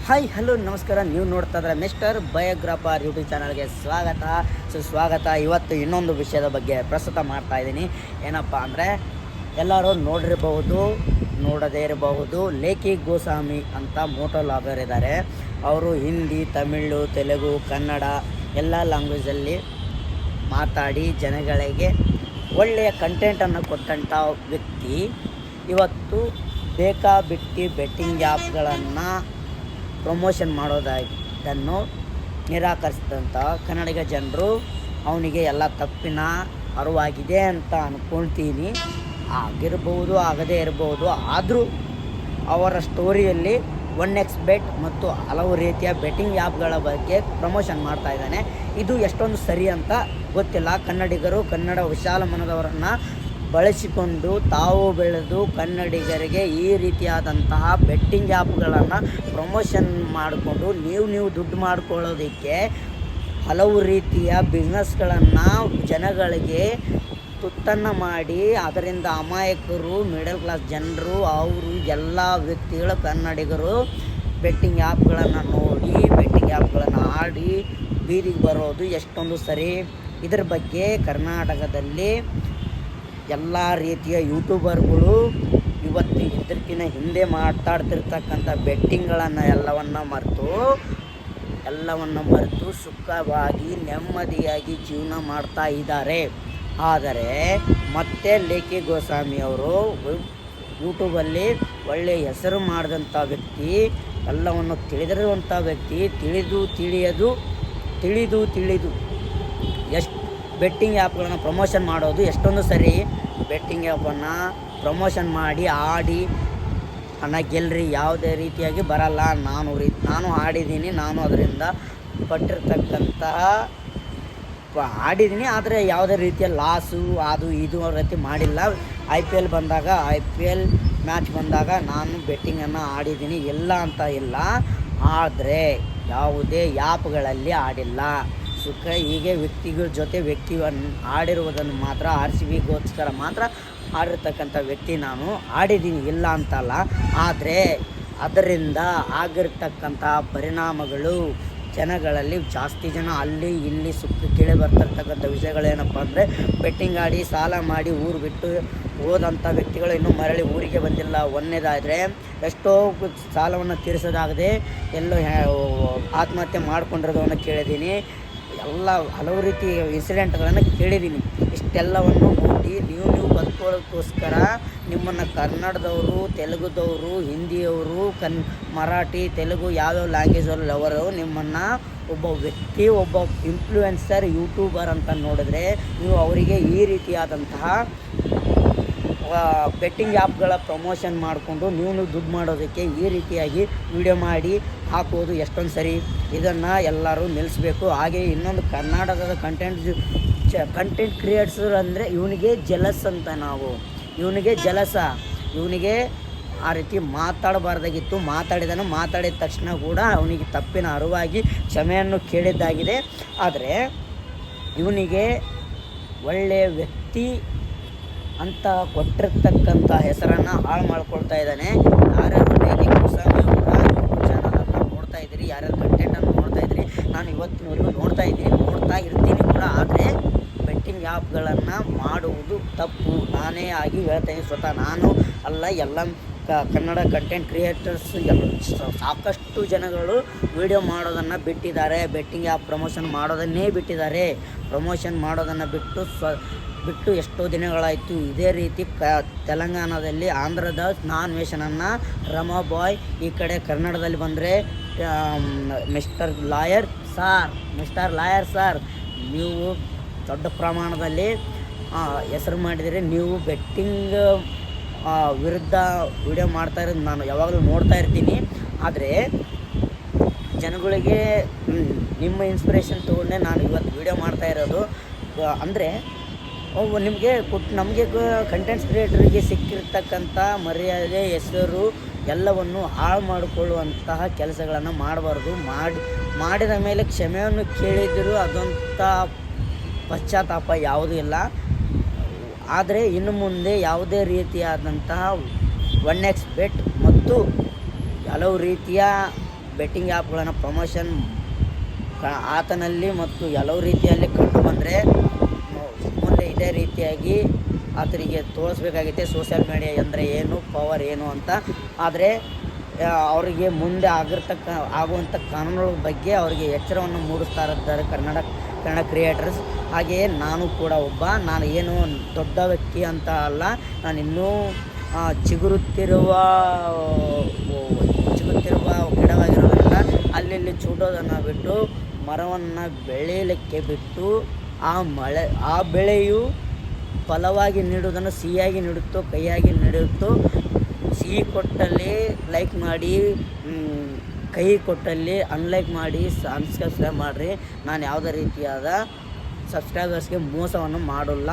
Hi hello ನಮಸ್ಕಾರ. ನೀವು ನೋಡ್ತಾ ಇದ್ರೆ ಮಿಸ್ಟರ್ ಬಯೋಗ್ರಾಫರ್ ಯೂಟ್ಯೂಬ್ ಚಾನಲ್ಗೆ ಸುಸ್ವಾಗತ. ಇವತ್ತು ಇನ್ನೊಂದು ವಿಷಯದ ಬಗ್ಗೆ ಪ್ರಸ್ತುತ ಮಾಡ್ತಾ ಇದ್ದೀನಿ. ಏನಪ್ಪ ಅಂದರೆ ಎಲ್ಲರೂ ನೋಡಿರಬಹುದು, ನೋಡದೇ ಇರಬಹುದು. ಲೇಖಿ ಗೋಸ್ವಾಮಿ ಅಂತ ಮೋಟೋ ಲಾಗರ್ ಇದ್ದಾರೆ. ಅವರು ಹಿಂದಿ, ತಮಿಳು, ತೆಲುಗು, ಕನ್ನಡ ಎಲ್ಲ ಲ್ಯಾಂಗ್ವೇಜಲ್ಲಿ ಮಾತಾಡಿ ಜನಗಳಿಗೆ ಒಳ್ಳೆಯ ಕಂಟೆಂಟನ್ನು ಕೊಟ್ಟಂಥ ವ್ಯಕ್ತಿ ಇವತ್ತು ಬೇಕಾಬಿಟ್ಟಿ ಬೆಟ್ಟಿಂಗ್ ಆ್ಯಪ್ಗಳನ್ನು ಪ್ರಮೋಷನ್ ಮಾಡೋದನ್ನು ನಿರಾಕರಿಸಿದಂಥ ಕನ್ನಡಿಗ ಜನರು ಅವನಿಗೆ ಎಲ್ಲ ತಪ್ಪಿನ ಅರಿವಾಗಿದೆ ಅಂತ ಅಂದ್ಕೊಳ್ತೀನಿ. ಆಗಿರ್ಬೋದು, ಆಗದೇ ಇರ್ಬೋದು. ಆದರೂ ಅವರ ಸ್ಟೋರಿಯಲ್ಲಿ 1xBet ಮತ್ತು ಹಲವು ರೀತಿಯ ಬೆಟ್ಟಿಂಗ್ ಆ್ಯಪ್ಗಳ ಬಗ್ಗೆ ಪ್ರಮೋಷನ್ ಮಾಡ್ತಾ ಇದ್ದಾನೆ. ಇದು ಎಷ್ಟೊಂದು ಸರಿ ಅಂತ ಗೊತ್ತಿಲ್ಲ. ಕನ್ನಡಿಗರು ಕನ್ನಡ ವಿಶಾಲ ಮನದವರನ್ನು ಬಳಸಿಕೊಂಡು ತಾವು ಬೆಳೆದು ಕನ್ನಡಿಗರಿಗೆ ಈ ರೀತಿಯಾದಂತಹ ಬೆಟ್ಟಿಂಗ್ ಆ್ಯಪ್ಗಳನ್ನು ಪ್ರಮೋಷನ್ ಮಾಡಿಕೊಂಡು ನೀವು ದುಡ್ಡು ಮಾಡ್ಕೊಳ್ಳೋದಕ್ಕೆ ಹಲವು ರೀತಿಯ ಬಿಸ್ನೆಸ್ಗಳನ್ನು ಜನಗಳಿಗೆ ತುತ್ತನ್ನು ಮಾಡಿ ಅದರಿಂದ ಅಮಾಯಕರು, ಮಿಡಲ್ ಕ್ಲಾಸ್ ಜನರು, ಅವರು ಎಲ್ಲ ವ್ಯಕ್ತಿಗಳು ಕನ್ನಡಿಗರು ಬೆಟ್ಟಿಂಗ್ ಆ್ಯಪ್ಗಳನ್ನು ನೋಡಿ ಬೆಟ್ಟಿಂಗ್ ಆ್ಯಪ್ಗಳನ್ನು ಆಡಿ ಬೀದಿಗೆ ಬರೋದು ಎಷ್ಟೊಂದು ಸರಿ. ಇದರ ಬಗ್ಗೆ ಕರ್ನಾಟಕದಲ್ಲಿ ಎಲ್ಲ ರೀತಿಯ ಯೂಟ್ಯೂಬರ್ಗಳು ಇವತ್ತು ಇದಕ್ಕಿಂತ ಹಿಂದೆ ಮಾತಾಡ್ತಿರ್ತಕ್ಕಂಥ ಬೆಟ್ಟಿಂಗ್ಗಳನ್ನು ಎಲ್ಲವನ್ನು ಮರೆತು ಸುಖವಾಗಿ ನೆಮ್ಮದಿಯಾಗಿ ಜೀವನ ಮಾಡ್ತಾ ಇದ್ದಾರೆ. ಆದರೆ ಮತ್ತೆ ಲೇಖಿ ಗೋಸ್ವಾಮಿ ಅವರು ಯೂಟ್ಯೂಬಲ್ಲಿ ಒಳ್ಳೆಯ ಹೆಸರು ಮಾಡಿದಂಥ ವ್ಯಕ್ತಿ, ಎಲ್ಲವನ್ನು ತಿಳಿದಿರುವಂಥ ವ್ಯಕ್ತಿ, ತಿಳಿದು ಎಷ್ಟು ಬೆಟ್ಟಿಂಗ್ ಆ್ಯಪ್ಗಳನ್ನು ಪ್ರಮೋಷನ್ ಮಾಡೋದು ಎಷ್ಟೊಂದು ಸರಿ. ಬೆಟ್ಟಿಂಗ್ ಆ್ಯಪನ್ನು ಪ್ರಮೋಷನ್ ಮಾಡಿ ಆಡಿ ಹಣ ಗೆಲ್ಲರಿ, ಯಾವುದೇ ರೀತಿಯಾಗಿ ಬರಲ್ಲ. ನಾನು ಆಡಿದ್ದೀನಿ, ನಾನು ಅದರಿಂದ ಪಟ್ಟಿರ್ತಕ್ಕಂತಹ ಆಡಿದ್ದೀನಿ. ಆದರೆ ಯಾವುದೇ ರೀತಿಯ ಲಾಸು ಅದು ಇದು ರೀತಿ ಮಾಡಿಲ್ಲ. IPL ಮ್ಯಾಚ್ ಬಂದಾಗ ನಾನು ಬೆಟ್ಟಿಂಗನ್ನು ಆಡಿದ್ದೀನಿ, ಇಲ್ಲ ಅಂತ ಇಲ್ಲ. ಆದರೆ ಯಾವುದೇ ಆ್ಯಪ್ಗಳಲ್ಲಿ ಆಡಿಲ್ಲ. ಹೀಗೆ ವ್ಯಕ್ತಿಗಳ ಜೊತೆ ವ್ಯಕ್ತಿಯನ್ನು ಆಡಿರುವುದನ್ನು ಮಾತ್ರ RCBಗೋಸ್ಕರ ಮಾತ್ರ ಆಡಿರ್ತಕ್ಕಂಥ ವ್ಯಕ್ತಿ ನಾನು ಆಡಿದ್ದೀನಿ, ಇಲ್ಲ ಅಂತಲ್ಲ. ಆದರೆ ಅದರಿಂದ ಆಗಿರ್ತಕ್ಕಂಥ ಪರಿಣಾಮಗಳು ಜನಗಳಲ್ಲಿ ಜಾಸ್ತಿ ಜನ ಅಲ್ಲಿ ಇಲ್ಲಿ ಕೇಳಿ ಬರ್ತಿರ್ತಕ್ಕಂಥ ವಿಷಯಗಳೇನಪ್ಪ ಅಂದರೆ ಬೆಟ್ಟಿಂಗ್ ಆಡಿ ಸಾಲ ಮಾಡಿ ಊರು ಬಿಟ್ಟು ಹೋದಂಥ ವ್ಯಕ್ತಿಗಳು ಇನ್ನೂ ಮರಳಿ ಊರಿಗೆ ಬಂದಿಲ್ಲ. ಒಂದನೇದಾದರೆ ಎಷ್ಟೋ ಸಾಲವನ್ನು ತೀರಿಸೋದಾಗದೆ ಎಲ್ಲೋ ಆತ್ಮಹತ್ಯೆ ಮಾಡ್ಕೊಂಡಿರೋದನ್ನು ಕೇಳಿದ್ದೀನಿ. ಎಲ್ಲ ಹಲವು ರೀತಿ ಇನ್ಸಿಡೆಂಟ್ಗಳನ್ನು ಕೇಳಿದ್ದೀನಿ. ಇಷ್ಟೆಲ್ಲವನ್ನು ನೋಡಿ ನೀವು ಬದುಕೋದಕ್ಕೋಸ್ಕರ ನಿಮ್ಮನ್ನು ಕನ್ನಡದವರು, ತೆಲುಗುದವರು, ಹಿಂದಿಯವರು, ಮರಾಠಿ, ತೆಲುಗು ಯಾವ್ಯಾವ ಲ್ಯಾಂಗ್ವೇಜಲ್ಲಿ ಅವರು ನಿಮ್ಮನ್ನು ಒಬ್ಬ ವ್ಯಕ್ತಿ, ಒಬ್ಬ ಇನ್ಫ್ಲೂಯೆನ್ಸರ್, ಯೂಟ್ಯೂಬರ್ ಅಂತ ನೋಡಿದ್ರೆ ನೀವು ಅವರಿಗೆ ಈ ರೀತಿಯಾದಂತಹ ಬೆಟ್ಟಿಂಗ್ ಆ್ಯಪ್ಗಳ ಪ್ರಮೋಷನ್ ಮಾಡಿಕೊಂಡು ನೀವು ದುಡ್ಡು ಮಾಡೋದಕ್ಕೆ ಈ ರೀತಿಯಾಗಿ ವಿಡಿಯೋ ಮಾಡಿ ಹಾಕೋದು ಎಷ್ಟೊಂದು ಸರಿ. ಇದನ್ನು ಎಲ್ಲರೂ ನಿಲ್ಲಿಸಬೇಕು. ಹಾಗೆ ಇನ್ನೊಂದು ಕರ್ನಾಟಕದ ಕಂಟೆಂಟ್ ಕ್ರಿಯೇಟರ್ಸ್ ಅಂದರೆ ಇವನಿಗೆ ಜಲಸ್ ಅಂತ ಇವನಿಗೆ ಆ ರೀತಿ ಮಾತಾಡಬಾರ್ದಾಗಿತ್ತು. ಮಾತಾಡಿದ ತಕ್ಷಣ ಕೂಡ ಅವನಿಗೆ ತಪ್ಪಿನ ಅರಿವಾಗಿ ಕ್ಷಮೆಯನ್ನು ಕೇಳಿದ್ದಾಗಿದೆ. ಆದರೆ ಇವನಿಗೆ ಒಳ್ಳೆಯ ವ್ಯಕ್ತಿ ಅಂತ ಕೊಟ್ಟಿರ್ತಕ್ಕಂಥ ಹೆಸರನ್ನು ಹಾಳು ಮಾಡ್ಕೊಳ್ತಾ ಇದ್ದಾನೆ. ಯಾರ್ಯಾರು ಲೇಖಿ ಗೋಸ್ವಾಮಿ ಅವರ ಯೂಟ್ಯೂಬ್ ಚಾನಲನ್ನು ನೋಡ್ತಾ ಇದ್ದೀರಿ, ಯಾರ್ಯಾರು ಕಂಟೆಂಟನ್ನು ನೋಡ್ತಾ ಇದ್ದೀರಿ, ನಾನು ಇವತ್ತಿನವರೆಗೂ ನೋಡ್ತಾ ಇರ್ತೀನಿ ಕೂಡ. ಆದರೆ ಬೆಟ್ಟಿಂಗ್ ಆ್ಯಪ್ಗಳನ್ನು ಮಾಡುವುದು ತಪ್ಪು. ನಾನೇ ಆಗಿ ಹೇಳ್ತೇನೆ, ಸ್ವತಃ ನಾನು ಅಲ್ಲ, ಎಲ್ಲ ಕನ್ನಡ ಕಂಟೆಂಟ್ ಕ್ರಿಯೇಟರ್ಸ್ ಸಾಕಷ್ಟು ಜನಗಳು ವಿಡಿಯೋ ಮಾಡೋದನ್ನು ಬಿಟ್ಟಿದ್ದಾರೆ. ಬೆಟ್ಟಿಂಗ್ ಆ್ಯಪ್ ಪ್ರಮೋಷನ್ ಮಾಡೋದನ್ನೇ ಬಿಟ್ಟಿದ್ದಾರೆ. ಪ್ರಮೋಷನ್ ಮಾಡೋದನ್ನು ಬಿಟ್ಟು ಎಷ್ಟೋ ದಿನಗಳಾಯಿತು. ಇದೇ ರೀತಿ ತೆಲಂಗಾಣದಲ್ಲಿ ಆಂಧ್ರದ ನಾನ್ವೇಷನನ್ನು ರಮಾಬಾಯ್, ಈ ಕಡೆ ಕನ್ನಡದಲ್ಲಿ ಬಂದರೆ ಮಿಸ್ಟರ್ ಲಾಯರ್ ಸಾರ್ ನೀವು ದೊಡ್ಡ ಪ್ರಮಾಣದಲ್ಲಿ ಹೆಸರು ಮಾಡಿದರೆ. ನೀವು ಬೆಟ್ಟಿಂಗ್ ವಿರುದ್ಧ ವಿಡಿಯೋ ಮಾಡ್ತಾ ಇರೋದು ನಾನು ಯಾವಾಗಲೂ ನೋಡ್ತಾ ಇರ್ತೀನಿ. ಆದರೆ ಜನಗಳಿಗೆ ನಿಮ್ಮ ಇನ್ಸ್ಪಿರೇಷನ್ ತೊಗೊಂಡೆ ನಾನು ಇವತ್ತು ವಿಡಿಯೋ ಮಾಡ್ತಾ ಇರೋದು. ಅಂದರೆ ನಮಗೆ ಕಂಟೆಂಟ್ಸ್ ಕ್ರಿಯೇಟರಿಗೆ ಸಿಕ್ಕಿರ್ತಕ್ಕಂಥ ಮರ್ಯಾದೆ, ಹೆಸರು ಎಲ್ಲವನ್ನು ಹಾಳು ಮಾಡಿಕೊಳ್ಳುವಂತಹ ಕೆಲಸಗಳನ್ನು ಮಾಡಬಾರ್ದು. ಮಾಡಿದ ಮೇಲೆ ಕ್ಷಮೆಯನ್ನು ಕೇಳಿದರೂ ಅದಂಥ ಪಶ್ಚಾತ್ತಾಪ ಯಾವುದೂ ಇಲ್ಲ. ಆದರೆ ಇನ್ನು ಮುಂದೆ ಯಾವುದೇ ರೀತಿಯಾದಂತಹ 1xBet ಮತ್ತು ಹಲವು ರೀತಿಯ ಬೆಟ್ಟಿಂಗ್ ಆ್ಯಪ್ಗಳನ್ನು ಪ್ರಮೋಷನ್ ಆತನಲ್ಲಿ ಮತ್ತು ಹಲವು ರೀತಿಯಲ್ಲಿ ಕಂಡು ಬಂದರೆ ಮುಂದೆ ಇದೇ ರೀತಿಯಾಗಿ ಆತನಿಗೆ ತೋರಿಸ್ಬೇಕಾಗೈತೆ ಸೋಷಿಯಲ್ ಮೀಡಿಯಾ ಅಂದರೆ ಏನು, ಪವರ್ ಏನು ಅಂತ. ಆದರೆ ಅವರಿಗೆ ಮುಂದೆ ಆಗುವಂಥ ಕಾನೂನುಗಳ ಬಗ್ಗೆ ಅವರಿಗೆ ಎಚ್ಚರವನ್ನು ಮೂಡಿಸ್ತಾ ಇದ್ದಾರೆ ಕನ್ನಡ ಕ್ರಿಯೇಟರ್ಸ್. ಹಾಗೆಯೇ ನಾನು ಕೂಡ ನಾನು ಏನು ದೊಡ್ಡ ವ್ಯಕ್ತಿ ಅಂತ ಅಲ್ಲ, ನಾನು ಇನ್ನೂ ಚಿಗುರುತ್ತಿರುವ ಗಿಡವಾಗಿರೋದ್ರಿಂದ ಅಲ್ಲಿ ಚೂಟೋದನ್ನು ಬಿಟ್ಟು ಮರವನ್ನು ಬೆಳೆಯಲಿಕ್ಕೆ ಬಿಟ್ಟು ಆ ಬೆಳೆಯು ಫಲವಾಗಿ ನೀಡುವುದನ್ನು ಸಿಹಿಯಾಗಿ ನೀಡುತ್ತೋ ಕೈಯಾಗಿ ನೀಡುತ್ತೋ. ಸಿಹಿ ಕೊಟ್ಟಲ್ಲಿ ಲೈಕ್ ಮಾಡಿ, ಕಹಿ ಕೊಟ್ಟಲ್ಲಿ ಅನ್ಲೈಕ್ ಮಾಡಿ, ಅನ್ಸಬ್ಸ್ಕ್ರೈಬ್ ಮಾಡಿರಿ. ನಾನು ಯಾವುದೇ ರೀತಿಯಾದ ಸಬ್ಸ್ಕ್ರೈಬರ್ಸ್ಗೆ ಮೋಸವನ್ನು ಮಾಡೋಲ್ಲ,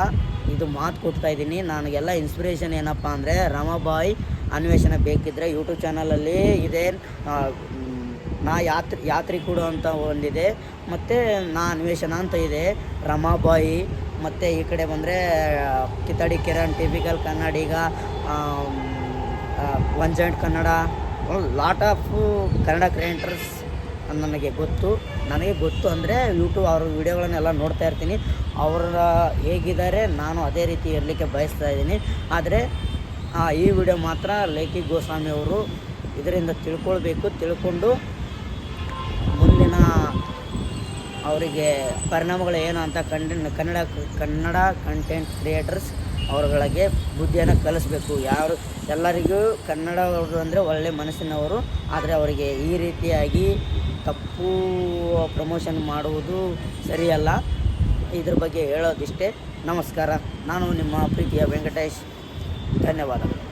ಇದು ಮಾತು ಕೊಡ್ತಾಯಿದ್ದೀನಿ. ನನಗೆಲ್ಲ ಇನ್ಸ್ಪಿರೇಷನ್ ಏನಪ್ಪ ಅಂದರೆ ರಮಾಬಾಯಿ ಅನ್ವೇಷಣೆ ಬೇಕಿದ್ದರೆ ಯೂಟ್ಯೂಬ್ ಚಾನಲಲ್ಲಿ ಇದೆ. ನಾ ಯಾತ್ರಿಕೂಡು ಅಂತ ಒಂದಿದೆ, ಮತ್ತು ನಾ ಅನ್ವೇಷಣ ಅಂತ ಇದೆ, ರಮಾಬಾಯಿ. ಮತ್ತು ಈ ಕಡೆ ಬಂದರೆ ಕಿತ್ತಡಿ Kiran, typical Kannadiga, one joint Kannada, lot of Kannada creators ನನಗೆ ಗೊತ್ತು ಅಂದರೆ ಯೂಟ್ಯೂಬ್ ಅವ್ರ ವೀಡಿಯೋಗಳನ್ನೆಲ್ಲ ನೋಡ್ತಾ ಇರ್ತೀನಿ. ಅವರ ಹೇಗಿದ್ದಾರೆ ನಾನು ಅದೇ ರೀತಿ ಇರಲಿಕ್ಕೆ ಬಯಸ್ತಾ ಇದ್ದೀನಿ. ಆದರೆ ಈ ವಿಡಿಯೋ ಮಾತ್ರ ಲೇಖಿ ಗೋಸ್ವಾಮಿ ಅವರು ಇದರಿಂದ ತಿಳ್ಕೊಂಡು ಮುಂದಿನ ಅವರಿಗೆ ಪರಿಣಾಮಗಳು ಏನು ಅಂತ ಕನ್ನಡ ಕಂಟೆಂಟ್ ಕ್ರಿಯೇಟರ್ಸ್ ಅವರುಗಳಿಗೆ ಬುದ್ಧಿಯನ್ನು ಕಲಿಸ್ಬೇಕು. ಎಲ್ಲರಿಗೂ ಕನ್ನಡವರು ಅಂದರೆ ಒಳ್ಳೆ ಮನಸ್ಸಿನವರು, ಆದರೆ ಅವರಿಗೆ ಈ ರೀತಿಯಾಗಿ ತಪ್ಪು ಪ್ರಮೋಷನ್ ಮಾಡುವುದು ಸರಿಯಲ್ಲ. ಇದ್ರ ಬಗ್ಗೆ ಹೇಳೋದಿಷ್ಟೇ. ನಮಸ್ಕಾರ. ನಾನು ನಿಮ್ಮ ಪ್ರೀತಿಯ ವೆಂಕಟೇಶ್. ಧನ್ಯವಾದಗಳು.